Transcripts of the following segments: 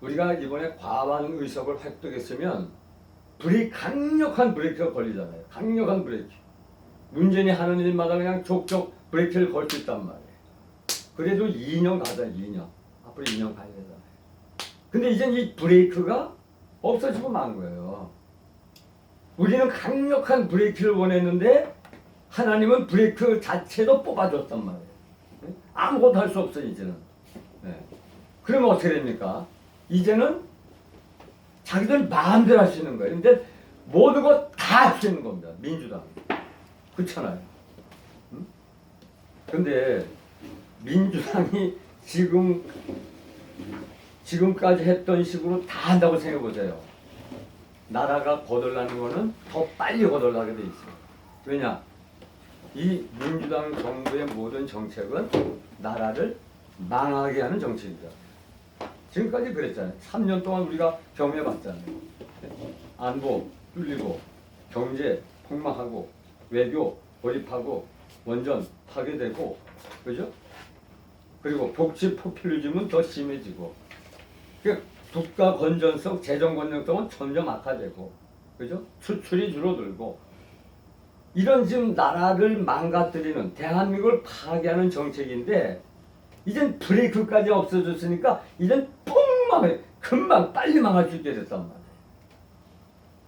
우리가 이번에 과반 의석을 획득했으면 강력한 브레이크가 걸리잖아요. 강력한 브레이크. 문재인이 하는 일마다 그냥 족족 브레이크를 걸 수 있단 말이에요. 그래도 2년 가자, 2년. 앞으로 2년 가야 되잖아요. 근데 이제 이 브레이크가 없어지고 만 거예요. 우리는 강력한 브레이크를 원했는데 하나님은 브레이크 자체도 뽑아줬단 말이에요. 아무것도 할 수 없어 이제는. 네. 그러면 어떻게 됩니까? 이제는 자기들 마음대로 할 수 있는 거예요. 근데 모든 거 다 할 수 있는 겁니다. 민주당. 그렇잖아요. 근데 민주당이 지금까지 했던 식으로 다 한다고 생각해 보세요. 나라가 거덜나는 거는 더 빨리 거덜나게 돼 있어요. 왜냐? 이 민주당 정부의 모든 정책은 나라를 망하게 하는 정책이다. 지금까지 그랬잖아요. 3년 동안 우리가 경험해 봤잖아요. 안보 뚫리고, 경제 폭망하고, 외교 고립하고, 원전 파괴되고, 그죠? 그리고 복지 포퓰리즘은 더 심해지고, 국가 건전성, 재정 건전성은 점점 악화되고, 그죠? 수출이 줄어들고, 이런 지금 나라를 망가뜨리는, 대한민국을 파괴하는 정책인데, 이젠 브레이크까지 없어졌으니까 이젠 뻥 망해, 금방 빨리 망할 수 있게 됐단 말이에요.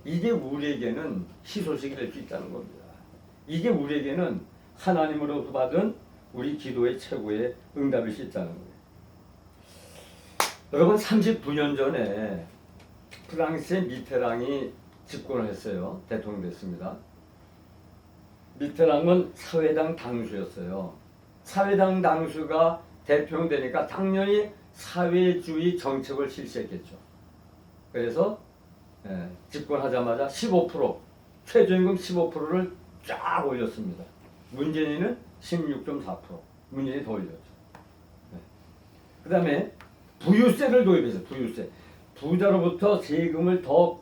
이게 우리에게는 희소식이 될 수 있다는 겁니다. 이게 우리에게는 하나님으로부터 받은 우리 기도의 최고의 응답일 수 있다는 거예요. 여러분, 39년 전에 프랑스의 미테랑이 집권을 했어요. 대통령 됐습니다. 미테랑은 사회당 당수였어요. 사회당 당수가 대통령 되니까 당연히 사회주의 정책을 실시했겠죠. 그래서 집권하자마자 15%, 최저임금 15%를 쫙 올렸습니다. 문재인은 16.4%, 문재인이 더 올렸죠. 그 다음에 부유세를 도입했어요. 부유세. 부자로부터 세금을 더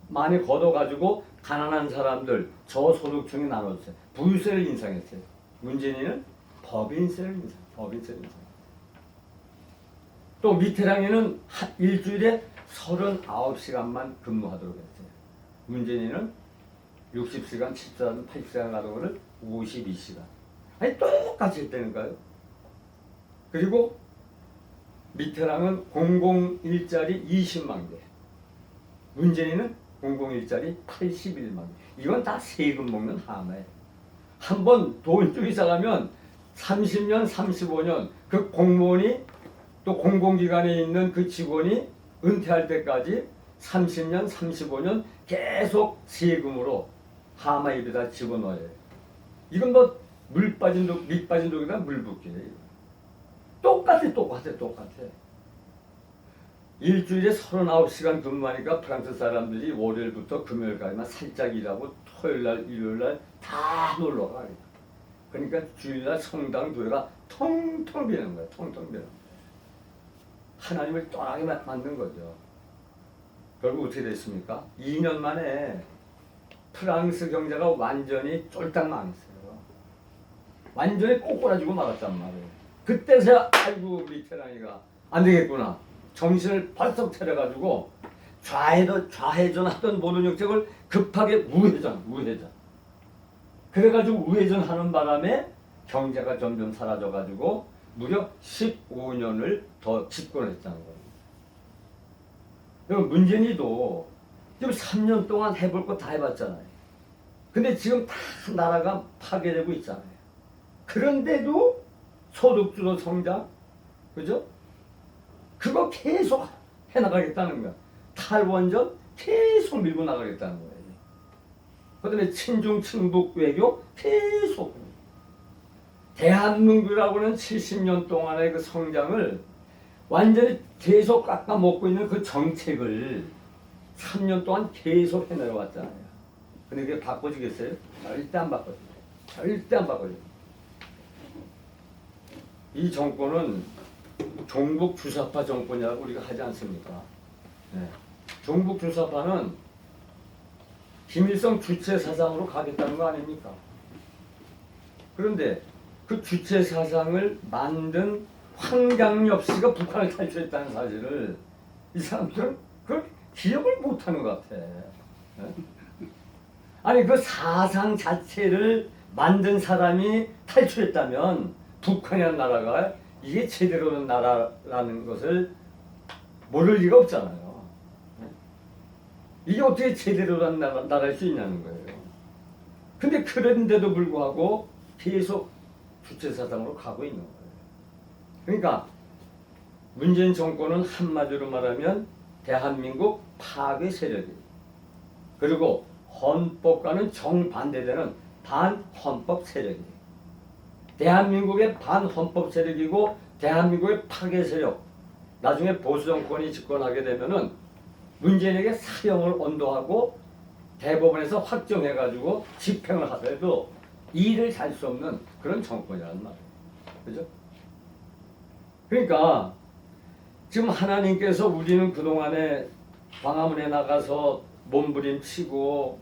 많이 걷어가지고 가난한 사람들, 저소득층에 나눠줬어요. 부유세를 인상했어요. 문재인은 법인세를 인상했어요. 또 미테랑에는 일주일에 39시간만 근무하도록 했어요. 문재인은 60시간, 70시간, 80시간 가던 거를 52시간. 아니 똑같이 했다니까요. 그리고 미테랑은 공공일자리 20만 개. 문재인은 공공일자리 81만 개. 이건 다 세금 먹는 하나예요. 한번 돈 주기 시작하면 30년, 35년 그 공무원이 또 공공기관에 있는 그 직원이 은퇴할 때까지 30년, 35년 계속 세금으로 하마 입에다 집어넣어요. 이건 뭐 물 빠진 독, 밑 빠진 독에다 물 붓기예요. 똑같아. 일주일에 39시간 근무하니까 프랑스 사람들이 월요일부터 금요일까지만 살짝 일하고 토요일날, 일요일날 다 놀러 가요. 그러니까 주일날 성당 교회가 텅텅 비는 거예요. 텅텅 비는 거예요. 하나님을 떠나게 만든 거죠. 결국 어떻게 됐습니까? 2년 만에 프랑스 경제가 완전히 쫄딱 망했어요. 완전히 꼬꾸라지고 말았단 말이에요. 그때서야 아이고 미테랑이가 안 되겠구나. 정신을 벌떡 차려가지고 좌회전하던 모든 정책을 급하게 우회전. 그래가지고 우회전하는 바람에 경제가 점점 사라져가지고 무려 15년을 더 집권했다는 거예요. 그럼 문재인이도 지금 3년 동안 해볼 거 다 해봤잖아요. 근데 지금 다 나라가 파괴되고 있잖아요. 그런데도 소득주도 성장, 그죠? 그거 계속 해나가겠다는 거야. 탈원전 계속 밀고 나가겠다는 거예요. 그 다음에 친중, 친북 외교 계속. 대한민국이라고는 70년 동안의 그 성장을 완전히 계속 깎아먹고 있는 그 정책을 3년 동안 계속 해내려왔잖아요. 근데 그게 바꿔지겠어요? 절대 안 바꿔져요. 이 정권은 종북 주사파 정권이라고 우리가 하지 않습니까? 네. 종북 주사파는 김일성 주체 사상으로 가겠다는 거 아닙니까? 그런데 그 주체 사상을 만든 황장엽 씨가 북한을 탈출했다는 사실을 이 사람들은 그걸 기억을 못하는 것 같아. 아니 그 사상 자체를 만든 사람이 탈출했다면 북한이라는 나라가 이게 제대로 된 나라라는 것을 모를 리가 없잖아요. 이게 어떻게 제대로 된 나라일 수 있냐는 거예요. 근데 그런데도 불구하고 계속 주체사상으로 가고 있는 거예요. 그러니까 문재인 정권은 한마디로 말하면 대한민국 파괴 세력이에요. 그리고 헌법과는 정반대되는 반헌법 세력이에요. 대한민국의 반헌법 세력이고 대한민국의 파괴 세력. 나중에 보수 정권이 집권하게 되면은 문재인에게 사형을 언도하고 대법원에서 확정해가지고 집행을 하더라도 일을 잘 수 없는 그런 정권이라는 말이에요. 그죠? 그러니까 지금 하나님께서 우리는 그동안에 광화문에 나가서 몸부림치고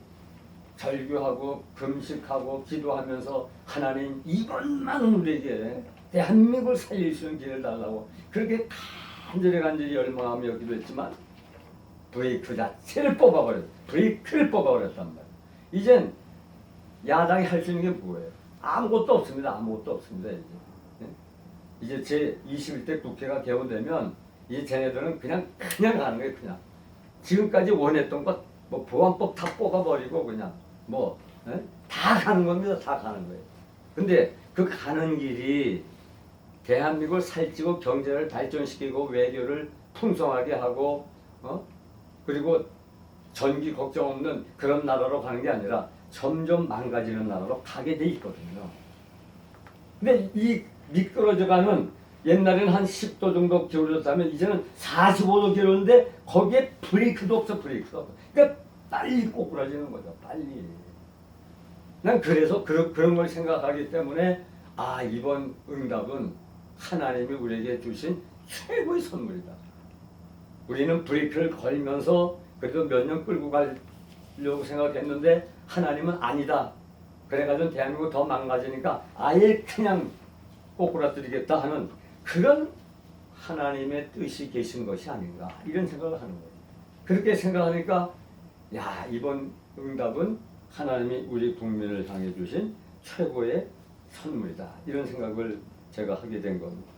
절규하고 금식하고 기도하면서 하나님 이것만 우리에게 대한민국을 살릴 수 있는 길을 달라고 그렇게 간절히 열망하며 기도했지만 브레이크 자체를 뽑아버렸어요. 브레이크를 뽑아버렸단 말이에요. 이젠 야당이 할 수 있는 게 뭐예요? 아무것도 없습니다. 아무것도 없습니다. 이제 제 21대 국회가 개원되면 이제 쟤네들은 그냥 가는 거예요. 그냥 지금까지 원했던 것 뭐 보안법 다 뽑아버리고 그냥 뭐 다 가는 겁니다. 다 가는 거예요. 근데 그 가는 길이 대한민국을 살찌고 경제를 발전시키고 외교를 풍성하게 하고 그리고 전기 걱정 없는 그런 나라로 가는 게 아니라 점점 망가지는 나라로 가게 돼 있거든요. 근데 이 미끄러져가는 옛날에는 한 10도 정도 기울어졌다면 이제는 45도 기울었는데 거기에 브레이크도 없어. 그러니까 빨리 꼬꾸라지는 거죠. 빨리. 난 그래서 그런 걸 생각하기 때문에 이번 응답은 하나님이 우리에게 주신 최고의 선물이다. 우리는 브레이크를 걸면서 그래도 몇 년 끌고 가려고 생각했는데 하나님은 아니다. 그래가지고 대한민국 더 망가지니까 아예 그냥 꼬꾸라뜨리겠다 하는 그런 하나님의 뜻이 계신 것이 아닌가 이런 생각을 하는 거예요. 그렇게 생각하니까 이번 응답은 하나님이 우리 국민을 향해 주신 최고의 선물이다 이런 생각을 제가 하게 된 겁니다.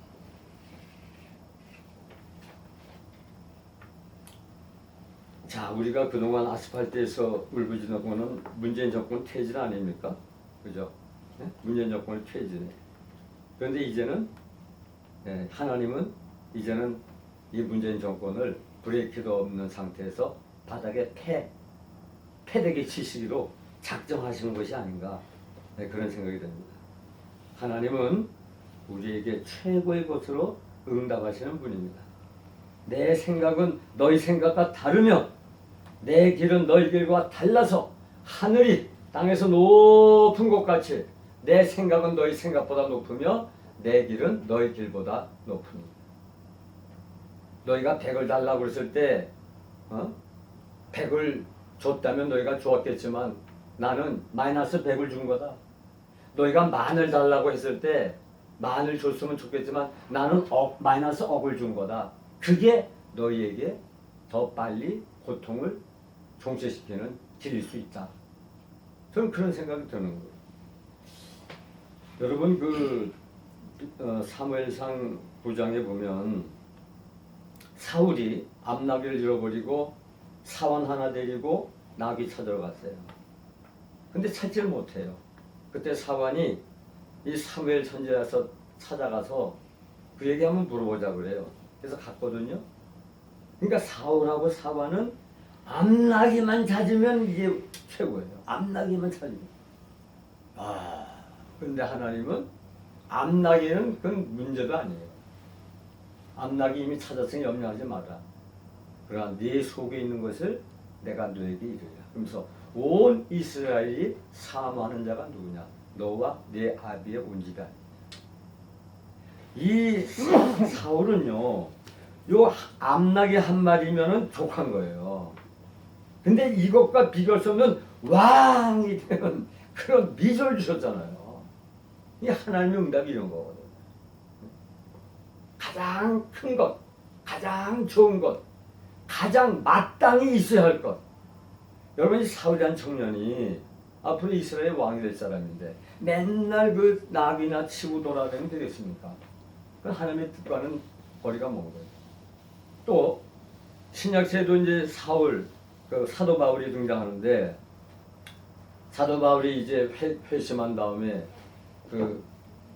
자, 우리가 그동안 아스팔트에서 울부짖는 거는 문재인 정권 퇴진 아닙니까? 그죠? 네? 문재인 정권의 퇴진에. 그런데 이제는 하나님은 이제는 이 문재인 정권을 브레이크도 없는 상태에서 바닥에 패대기 치시기로 작정하시는 것이 아닌가 그런 생각이 듭니다. 하나님은 우리에게 최고의 것으로 응답하시는 분입니다. 내 생각은 너희 생각과 다르며 내 길은 너희 길과 달라서 하늘이 땅에서 높은 것 같이 내 생각은 너희 생각보다 높으며 내 길은 너희 길보다 높으니. 너희가 100을 달라고 그랬을 때 100을 줬다면 너희가 주었겠지만 나는 마이너스 100을 준 거다. 너희가 10,000을 달라고 했을 때 10,000을 줬으면 좋겠지만 나는 마이너스 1억을 준 거다. 그게 너희에게 더 빨리 고통을 종식시키는 길일 수 있다. 저는 그런 생각이 드는 거예요. 여러분 사무엘상 9장에 보면 사울이 암나귀를 잃어버리고 사원 하나 데리고 나귀 찾으러 갔어요. 근데 찾지를 못해요. 그때 사원이 이 사무엘 선지자서 찾아가서 그에게 한번 물어보자 그래요. 그래서 갔거든요. 그러니까 사울하고 사원은 암나귀만 찾으면 이게 최고예요. 암나귀만 찾으면. 그런데 하나님은 암나귀는 그건 문제가 아니에요. 암나귀 이미 찾았으니 염려하지 마라. 그러나 네 속에 있는 것을 내가 너에게 이르리라. 그러면서 온 이스라엘이 사모하는 자가 누구냐? 너와 네 아비의 온지가. 이 사울은요, 요 암나귀 한 마리면은 족한 거예요. 근데 이것과 비교할 수 없는 왕이 되는 그런 미소를 주셨잖아요. 이 하나님의 응답이 이런 거거든요. 가장 큰 것, 가장 좋은 것, 가장 마땅히 있어야 할 것. 여러분 이 사울이라는 청년이 앞으로 이스라엘의 왕이 될 사람인데 맨날 그 나귀나 치고 돌아다니면 되겠습니까? 그 하나님의 뜻과는 거리가 먼 거예요. 또 신약시에도 이제 사울, 그 사도 바울이 등장하는데 사도 바울이 이제 회심한 다음에 그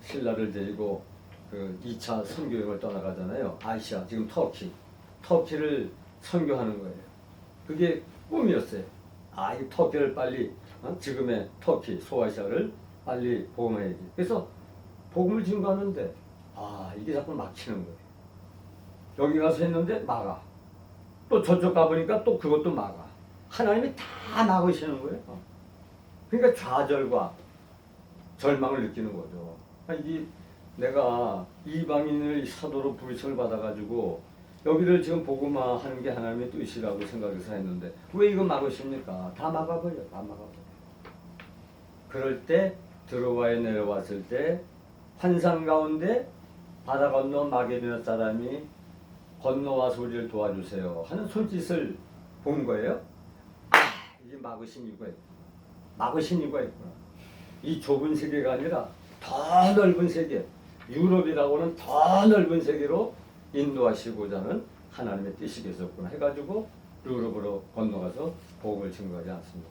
신라를 데리고 그 2차 선교여행을 떠나가잖아요. 아시아, 지금 터키를 선교하는 거예요. 그게 꿈이었어요. 이 터키를 빨리 지금의 터키, 소아시아를 빨리 복음해야지. 그래서 복음을 증거하는데 이게 자꾸 막히는 거예요. 여기 가서 했는데 막아. 또 저쪽 가보니까 또 그것도 막아. 하나님이 다 막으시는 거예요. 그러니까 좌절과 절망을 느끼는 거죠. 이게 내가 이방인을 사도로 부르심을 받아가지고 여기를 지금 복음화하는 게 하나님의 뜻이라고 생각해서 했는데 왜 이거 막으십니까? 다 막아버려. 다 막아버려. 그럴 때 드로아에 내려왔을 때 환상 가운데 바다 건너 마게도냐 사람이 건너와서 우리를 도와주세요 하는 손짓을 본 거예요. 이게 막으신 이유가 있구나. 막으신 이유가 있구나. 이 좁은 세계가 아니라 더 넓은 세계, 유럽이라고는 더 넓은 세계로 인도하시고자 하는 하나님의 뜻이 계셨구나 해가지고 유럽으로 건너가서 복음을 증거하지 않습니까?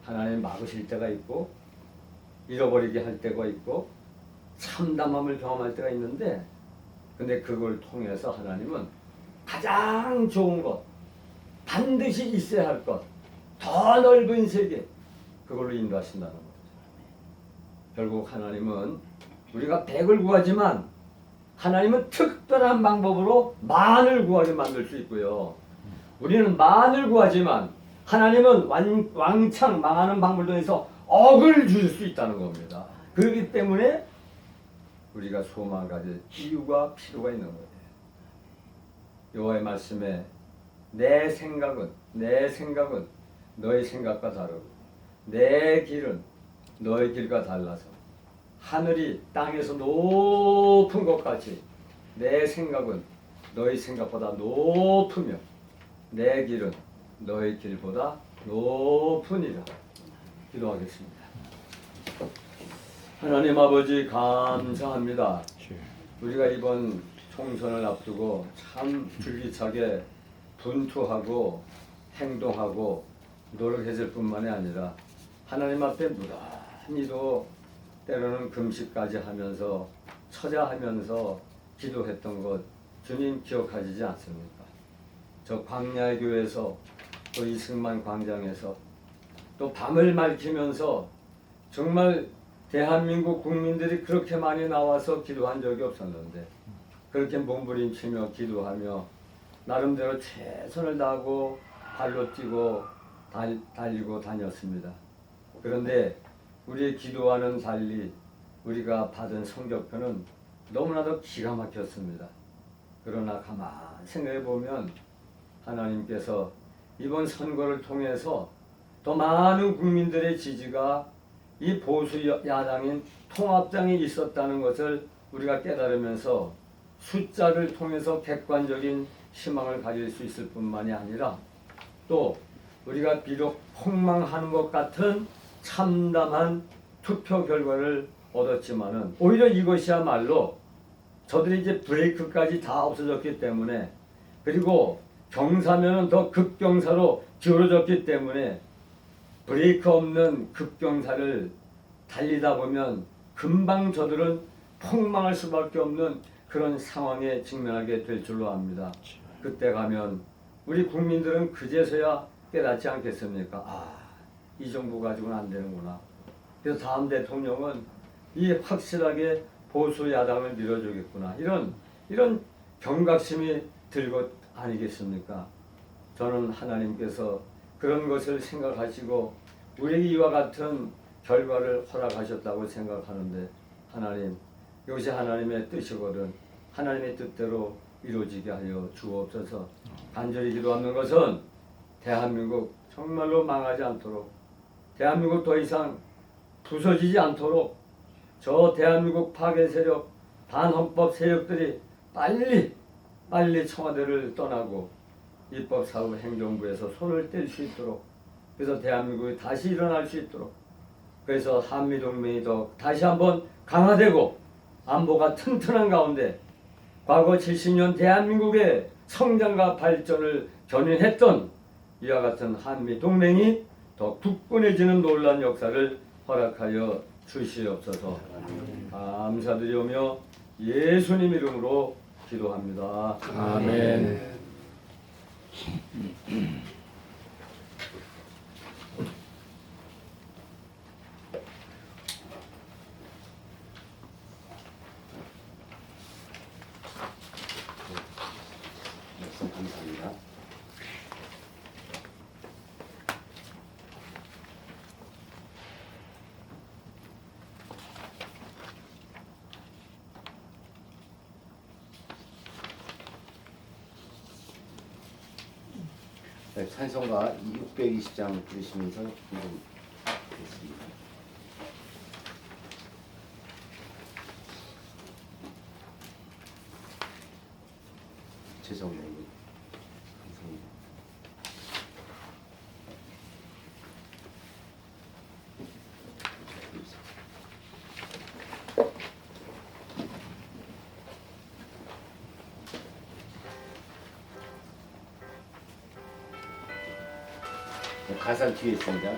하나님 막으실 때가 있고 잃어버리게 할 때가 있고 참담함을 경험할 때가 있는데 근데 그걸 통해서 하나님은 가장 좋은 것, 반드시 있어야 할 것, 더 넓은 세계 그걸로 인도하신다는 거죠. 결국 하나님은 우리가 100을 구하지만 하나님은 특별한 방법으로 만을 구하게 만들 수 있고요. 우리는 만을 구하지만 하나님은 왕창 망하는 방법을 통해서 억을 줄 수 있다는 겁니다. 그렇기 때문에 우리가 소망을 가질 이유가 필요가 있는 거예요. 여호와의 말씀에 내 생각은 너의 생각과 다르고 내 길은 너의 길과 달라서 하늘이 땅에서 높은 것 같이 내 생각은 너의 생각보다 높으며 내 길은 너의 길보다 높으니라. 기도하겠습니다. 하나님 아버지 감사합니다. 우리가 이번 총선을 앞두고 참 줄기차게 분투하고 행동하고 노력했을 뿐만이 아니라 하나님 앞에 무단히도 때로는 금식까지 하면서 처자하면서 기도했던 것 주님 기억하시지 않습니까? 저 광야의 교회에서 또 이승만 광장에서 또 밤을 밝히면서 정말 대한민국 국민들이 그렇게 많이 나와서 기도한 적이 없었는데 그렇게 몸부림치며 기도하며 나름대로 최선을 다하고 발로 뛰고 달리고 다녔습니다. 그런데 우리의 기도와는 달리 우리가 받은 성적표는 너무나도 기가 막혔습니다. 그러나 가만 생각해 보면 하나님께서 이번 선거를 통해서 더 많은 국민들의 지지가 이 보수 야당인 통합당에 있었다는 것을 우리가 깨달으면서 숫자를 통해서 객관적인 희망을 가질 수 있을 뿐만이 아니라 또 우리가 비록 폭망하는 것 같은 참담한 투표 결과를 얻었지만은 오히려 이것이야말로 저들이 이제 브레이크까지 다 없어졌기 때문에 그리고 경사면은 더 급경사로 기울어졌기 때문에 브레이크 없는 급경사를 달리다 보면 금방 저들은 폭망할 수밖에 없는 그런 상황에 직면하게 될 줄로 압니다. 그때 가면 우리 국민들은 그제서야 깨닫지 않겠습니까? 이 정부 가지고는 안 되는구나. 그래서 다음 대통령은 이 확실하게 보수 야당을 밀어주겠구나. 이런 경각심이 들것 아니겠습니까? 저는 하나님께서 그런 것을 생각하시고 우리에게 이와 같은 결과를 허락하셨다고 생각하는데 하나님, 이것이 하나님의 뜻이거든 하나님의 뜻대로 이루어지게 하여 주옵소서. 간절히 기도하는 것은 대한민국 정말로 망하지 않도록 대한민국 더 이상 부서지지 않도록 저 대한민국 파괴 세력 반헌법 세력들이 빨리 청와대를 떠나고 입법, 사법, 행정부에서 손을 뗄 수 있도록, 그래서 대한민국이 다시 일어날 수 있도록, 그래서 한미동맹이 더 다시 한번 강화되고 안보가 튼튼한 가운데 과거 70년 대한민국의 성장과 발전을 견인했던 이와 같은 한미동맹이 더 굳건해지는 놀라운 역사를 허락하여 주시옵소서. 감사드리오며 예수님 이름으로 기도합니다. 아멘. 말씀 감사합니다. 네, 찬송가 620장 부르시면서 기도드리겠습니다. 죄송해요. 감사합니다. 가사 뒤에 있습니다.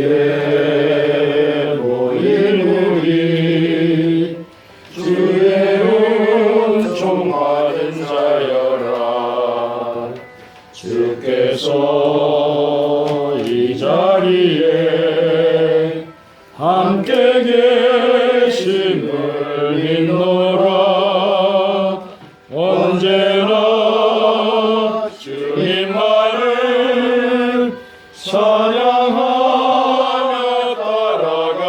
여기에 모인 우리 주의 은총받은 자여라. 주께서 이 자리에 함께 계심을 믿노라. 언제나 주님만을 찬양하며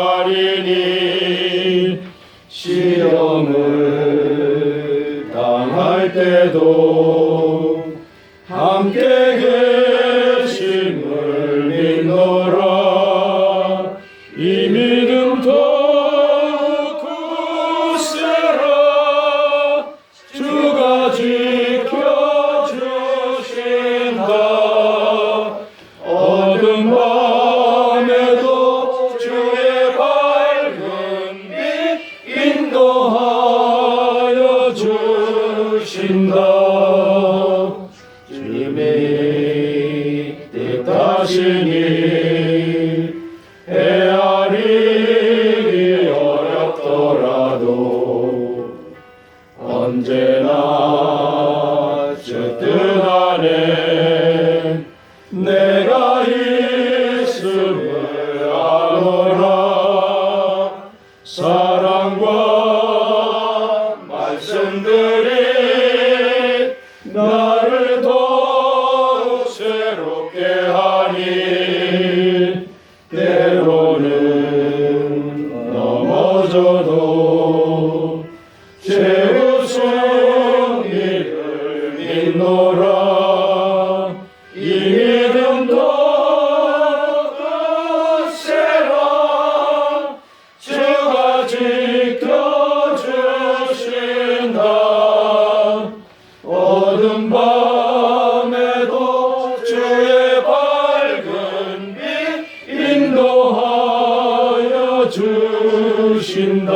따라가리니 시험을 당할 때도 함께 계심을 믿노라. 이 믿음 더욱 굳세라. 주가 지켜주신다. 어두운 밤에도 주의 밝은 빛 인도하여 주신다. 주님의 뜻하시니 헤아리기 어렵더라도 언제나 주 뜻 안에 내가 있음을 아노라. 사랑과 말씀들이 나를 더욱 새롭게 하니 때로는 넘어져도 최우선 이를 믿노라. 이 믿음도 굳세라. 주가 지켜주신다. 어두운 밤에도 주의 밝은 빛 인도하여 주신다.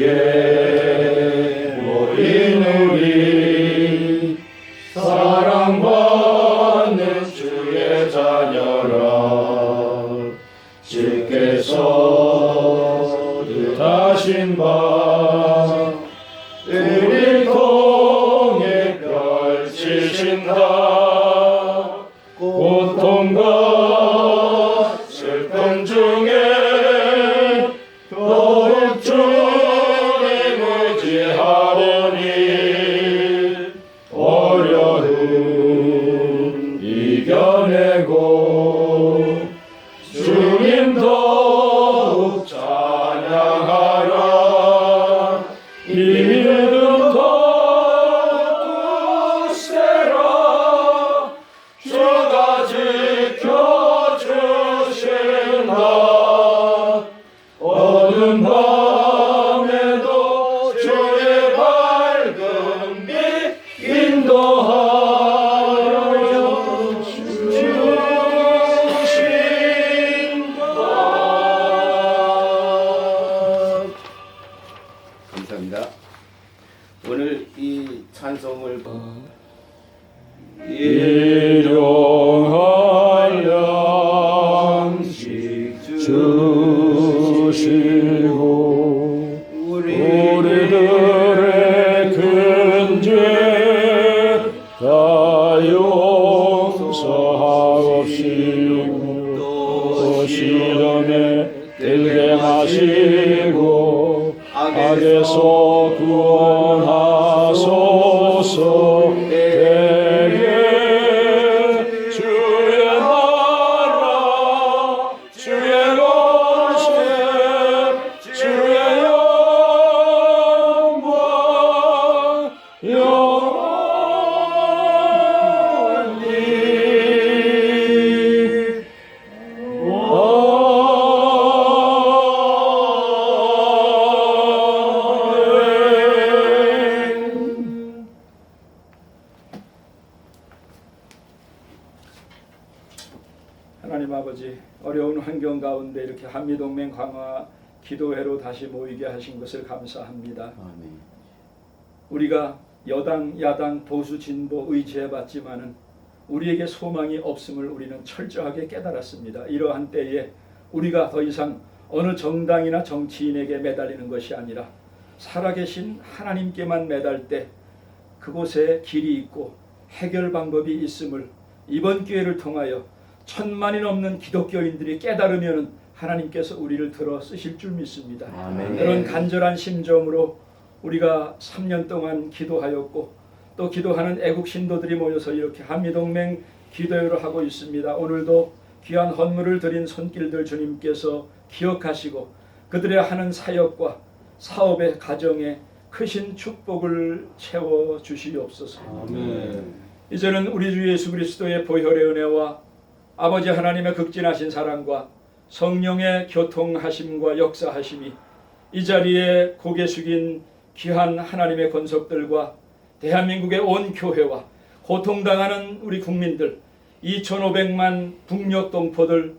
여기에 모인 우리 사랑받는 주의 자녀라. 주께서 뜻하신 바 우리 통해 펼치신다. 고통과 슬픔 중에 더욱 주님을 두세라 주가 지켜주신다. 어두운 밤에도 주의 밝은 빛 인도하여 주신다. 감사합니다. 오늘 이 찬송을 일용할 양식 주시고 우리들의 큰 죄 다 용서하옵시고 또 시험에 들게 하시고 악에서 구원하소서. 대개 주의 나라 주의 권세 주의 영광 영원히 하나님 아버지, 어려운 환경 가운데 이렇게 한미동맹 강화 기도회로 다시 모이게 하신 것을 감사합니다. 아멘. 우리가 여당, 야당, 보수, 진보 의지해봤지만은 우리에게 소망이 없음을 우리는 철저하게 깨달았습니다. 이러한 때에 우리가 더 이상 어느 정당이나 정치인에게 매달리는 것이 아니라 살아계신 하나님께만 매달 때 그곳에 길이 있고 해결 방법이 있음을 이번 기회를 통하여 1000만이 넘는 기독교인들이 깨달으면 하나님께서 우리를 들어 쓰실 줄 믿습니다. 아멘. 이런 간절한 심정으로 우리가 3년 동안 기도하였고 또 기도하는 애국 신도들이 모여서 이렇게 한미동맹 기도회를 하고 있습니다. 오늘도 귀한 헌물을 드린 손길들 주님께서 기억하시고 그들의 하는 사역과 사업의 가정에 크신 축복을 채워 주시옵소서. 아멘. 이제는 우리 주 예수 그리스도의 보혈의 은혜와 아버지 하나님의 극진하신 사랑과 성령의 교통하심과 역사하심이 이 자리에 고개 숙인 귀한 하나님의 권속들과 대한민국의 온 교회와 고통당하는 우리 국민들 2500만 북녘 동포들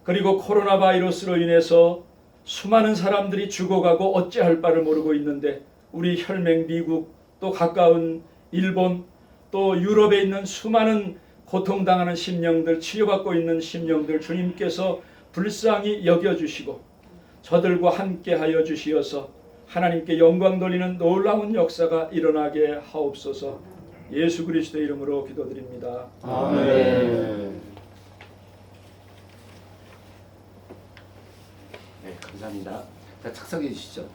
그리고 코로나 바이러스로 인해서 수많은 사람들이 죽어가고 어찌할 바를 모르고 있는데 우리 혈맹 미국 또 가까운 일본 또 유럽에 있는 수많은 고통당하는 심령들 치유받고 있는 심령들 주님께서 불쌍히 여겨주시고 저들과 함께하여 주시어서 하나님께 영광 돌리는 놀라운 역사가 일어나게 하옵소서. 예수 그리스도의 이름으로 기도드립니다. 아멘. 네, 감사합니다. 자, 착석해 주시죠.